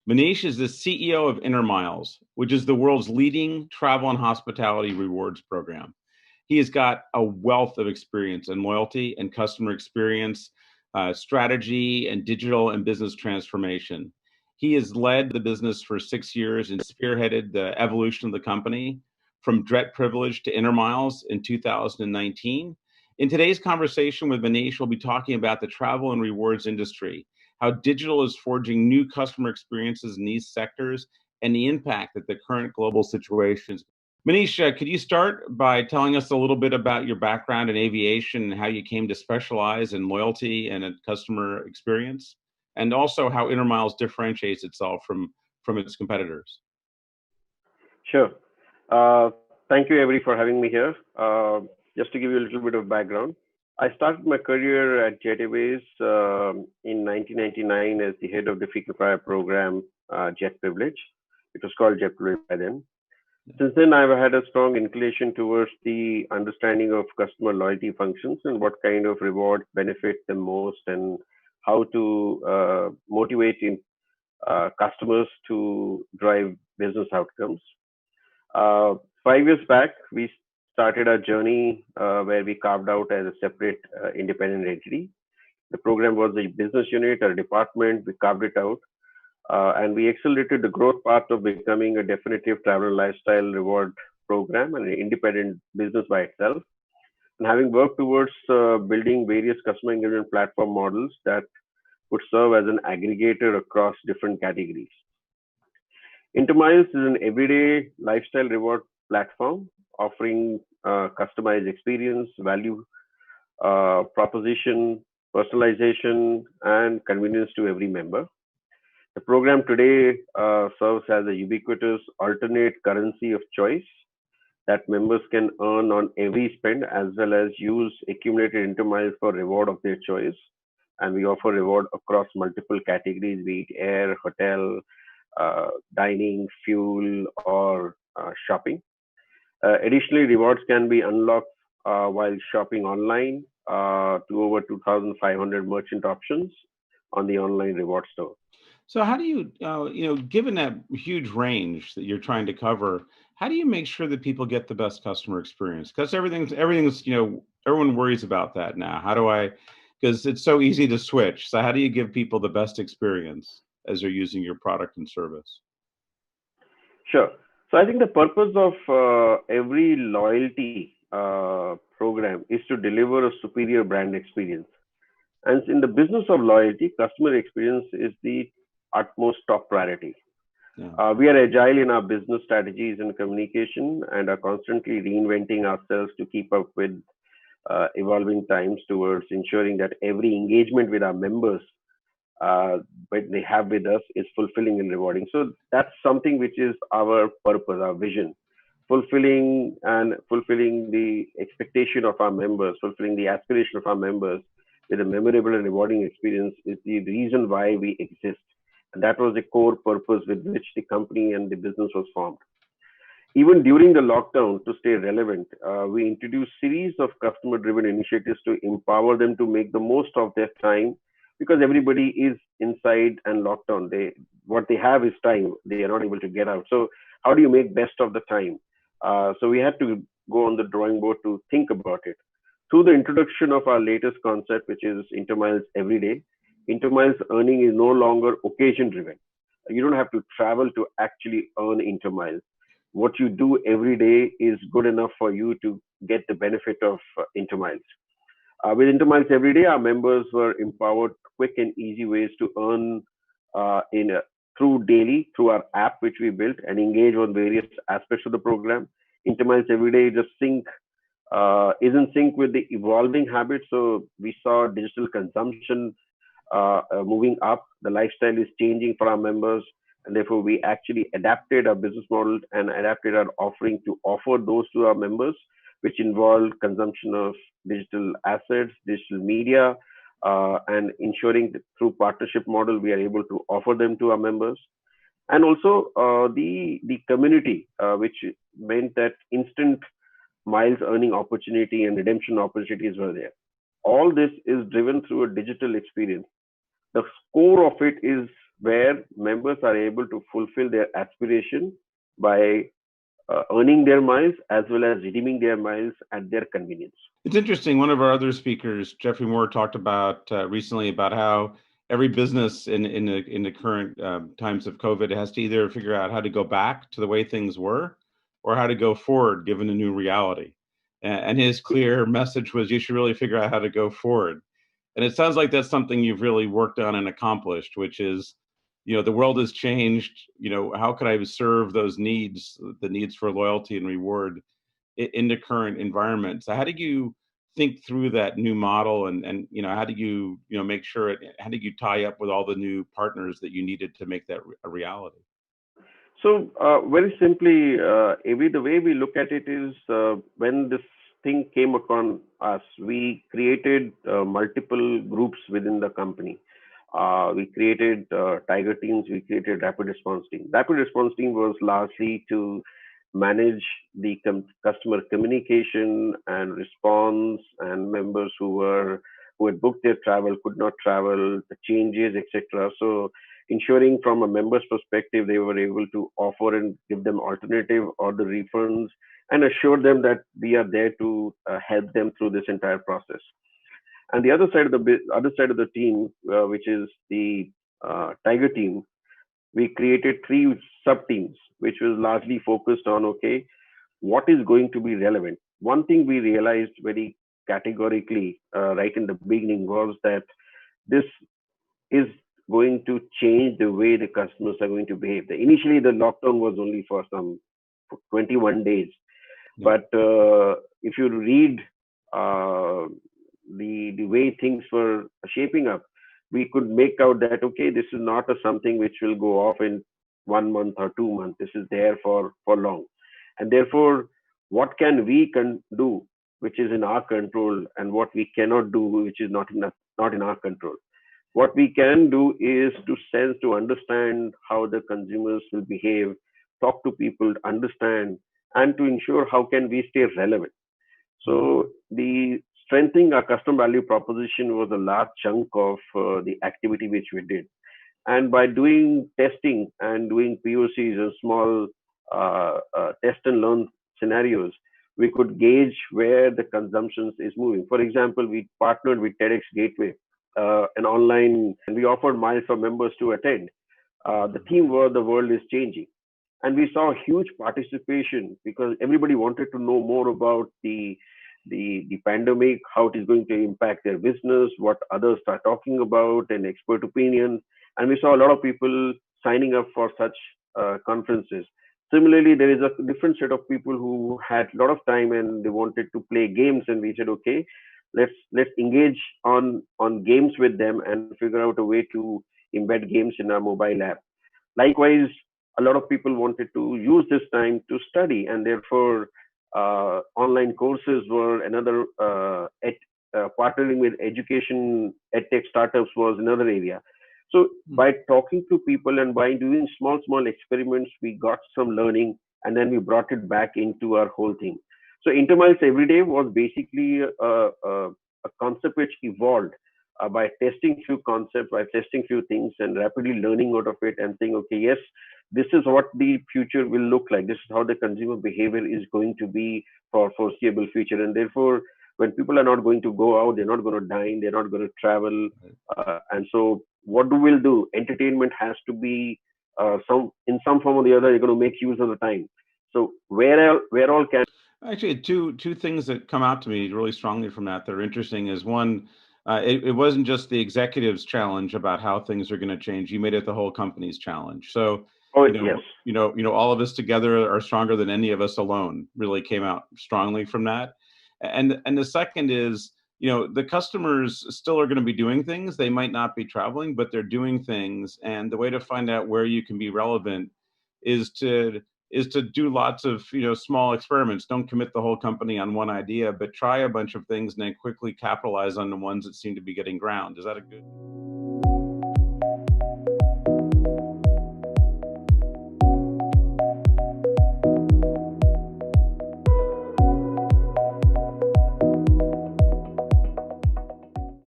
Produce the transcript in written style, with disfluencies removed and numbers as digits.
Manish is the CEO of Intermiles, which is the world's leading travel and hospitality rewards program. He has got a wealth of experience in loyalty and customer experience, strategy, and digital and business transformation. He has led the business for 6 years and spearheaded the evolution of the company from Debt Privilege to Intermiles in 2019. In today's conversation with Manish, we'll be talking about the travel and rewards industry, how digital is forging new customer experiences in these sectors, and the impact that the current global situation. Manish, could you start by telling us a little bit about your background in aviation and how you came to specialize in loyalty and customer experience, and also how Intermiles differentiates itself from its competitors? Sure. Thank you, everybody, for having me here. Just to give you a little bit of background, I started my career at Jet Airways in 1999 as the head of the frequent flyer program, Jet Privilege. It was called Jet Privilege by then. Since then, I've had a strong inclination towards the understanding of customer loyalty functions and what kind of rewards benefit them most, and how to motivate customers to drive business outcomes. 5 years back, we started our journey where we carved out as a separate independent entity. The program was a business unit or a department. We carved it out and we accelerated the growth path of becoming a definitive travel and lifestyle reward program and an independent business by itself. And having worked towards building various customer engagement platform models that would serve as an aggregator across different categories. Intermiles is an everyday lifestyle reward platform offering customized experience, value proposition, personalization, and convenience to every member. The program today serves as a ubiquitous alternate currency of choice that members can earn on every spend, as well as use accumulated Intermiles for reward of their choice. And we offer reward across multiple categories, be it air, hotel, dining, fuel, or shopping. Additionally, rewards can be unlocked while shopping online to over 2,500 merchant options on the online reward store. So how do you, given that huge range that you're trying to cover, how do you make sure that people get the best customer experience? Because everything's, everyone worries about that now. How do I, because it's so easy to switch. So how do you give people the best experience as they're using your product and service? Sure. So I think the purpose of every loyalty program is to deliver a superior brand experience. And in the business of loyalty, customer experience is the utmost top priority. Yeah. We are agile in our business strategies and communication and are constantly reinventing ourselves to keep up with evolving times towards ensuring that every engagement with our members when they have with us is fulfilling and rewarding. So that's something which is our purpose, our vision, fulfilling the expectation of our members, fulfilling the aspiration of our members with a memorable and rewarding experience is the reason why we exist. And that was the core purpose with which the company and the business was formed. Even during the lockdown, to stay relevant, we introduced series of customer-driven initiatives to empower them to make the most of their time, because everybody is inside and locked down. What they have is time. They are not able to get out. So how do you make best of the time? So we had to go on the drawing board to think about it. Through the introduction of our latest concept, which is Intermiles Everyday, Intermiles earning is no longer occasion driven. You don't have to travel to actually earn Intermiles. What you do every day is good enough for you to get the benefit of Intermiles. With Intermiles Everyday, our members were empowered quick and easy ways to earn through our app, which we built, and engage on various aspects of the program. Intermiles Everyday is in sync with the evolving habits. So we saw digital consumption moving up. The lifestyle is changing for our members, and therefore we actually adapted our business model and adapted our offering to offer those to our members, which involved consumption of digital assets, digital media, and ensuring that through partnership model we are able to offer them to our members. And also the community, which meant that instant miles earning opportunity and redemption opportunities were there. All this is driven through a digital experience. The core of it is where members are able to fulfill their aspiration by earning their miles as well as redeeming their miles at their convenience. It's interesting. One of our other speakers, Jeffrey Moore, talked about recently about how every business in the current times of COVID has to either figure out how to go back to the way things were, or how to go forward given a new reality. And his clear message was, you should really figure out how to go forward. And it sounds like that's something you've really worked on and accomplished, which is, the world has changed. How could I serve those needs, the needs for loyalty and reward in the current environment? So how did you think through that new model, and how did you make sure how did you tie up with all the new partners that you needed to make that a reality? So, very simply, Avi, the way we look at it is when this thing came upon us, we created multiple groups within the company. We created Tiger teams, we created Rapid Response team. Rapid Response team was largely to manage the customer communication and response, and members who had booked their travel could not travel, the changes, etc. So ensuring from a member's perspective they were able to offer and give them alternative or the refunds and assure them that we are there to help them through this entire process. And the other side of the team, which is the Tiger team, we created three sub teams, which was largely focused on, okay, what is going to be relevant. One thing we realized very categorically right in the beginning was that this is going to change the way the customers are going to behave. Initially, the lockdown was only for some 21 days, Yeah. but if you read uh, the way things were shaping up, we could make out that okay, this is not something which will go off in 1 month or 2 months. This is there for long, and therefore, what can we do, which is in our control, and what we cannot do, which is not in our control. What we can do is to sense, to understand how the consumers will behave, talk to people, understand, and to ensure how can we stay relevant. Mhm. So the strengthening our customer value proposition was a large chunk of the activity which we did. And by doing testing and doing POCs and small test and learn scenarios, we could gauge where the consumption is moving. For example, we partnered with TEDx Gateway, an online, and we offered miles for members to attend. The theme was the world is changing. And we saw huge participation because everybody wanted to know more about the pandemic, how it is going to impact their business, what others are talking about, and expert opinions. And we saw a lot of people signing up for such conferences. Similarly, there is a different set of people who had a lot of time and they wanted to play games, and we said, okay, let's engage on games with them and figure out a way to embed games in our mobile app. Likewise, a lot of people wanted to use this time to study, and therefore, online courses were another. Partnering with education edtech startups was another area. So, by talking to people and by doing small experiments, we got some learning, and then we brought it back into our whole thing. So, Intermiles Everyday was basically a concept which evolved by testing few concepts, by testing few things, and rapidly learning out of it and saying, okay, yes, this is what the future will look like. This is how the consumer behavior is going to be for foreseeable future. And therefore, when people are not going to go out, they're not going to dine, they're not going to travel. And so what do we'll do? Entertainment has to be in some form or the other, you're going to make use of the time. So where all can Actually, two things that come out to me really strongly from that are interesting is one, it wasn't just the executives' challenge about how things are going to change. You made it the whole company's challenge. So, oh yes. all of us together are stronger than any of us alone. Really came out strongly from that. And the second is, the customers still are going to be doing things. They might not be traveling, but they're doing things. And the way to find out where you can be relevant is to do lots of small experiments. Don't commit the whole company on one idea, but try a bunch of things and then quickly capitalize on the ones that seem to be getting ground. Is that a good